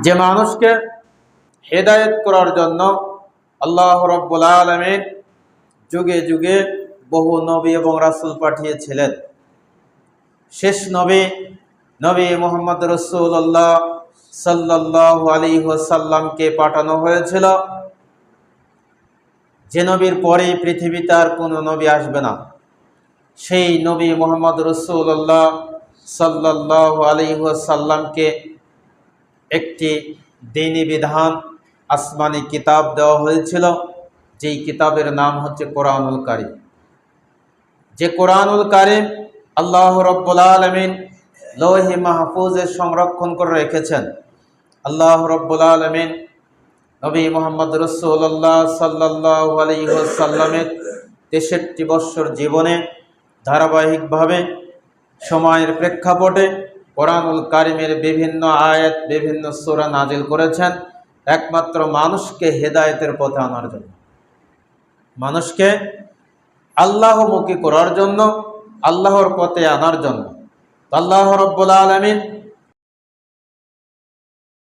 যে মানুষকে হেদায়েত করার জন্য আল্লাহ রাব্বুল আলামিন যুগে যুগে বহু নবী এবং রাসূল পাঠিয়েছিলেন। শেষ নবী মুহাম্মদ রাসূলুল্লাহ সাল্লাল্লাহু আলাইহি ওয়াসাল্লামকে পাঠানো হয়েছিল। যে নবীর পরে পৃথিবীতে আর কোনো নবী আসবে না, সেই নবী মুহাম্মদ রাসূলুল্লাহ সাল্লাল্লাহু আলাইহি ওয়াসাল্লামকে একটি দ্বীনি বিধান, আসমানি কিতাব দেওয়া হয়েছিল, যেই কিতাবের নাম হচ্ছে কোরআনুল কারীম। যে কোরআনুল কারীম আল্লাহ রাব্বুল আলামিন লৌহে মাহফুজে সংরক্ষণ করে রেখেছেন। আল্লাহ রাব্বুল আলামিন নবী মুহাম্মদ রাসূলুল্লাহ সাল্লাল্লাহু আলাইহি ওয়াসাল্লামের 63 বৎসর জীবনে ধারাবাহিকভাবে সময়ের প্রেক্ষাপটে কোরআনুল কারীমের বিভিন্ন আয়াত, বিভিন্ন সূরা নাজিল করেছেন একমাত্র মানুষকে হেদায়েতের পথে আনার জন্য, মানুষকে আল্লাহমুখী করার জন্য, আল্লাহর পথে আনার জন্য। আল্লাহ রাব্বুল আলামিন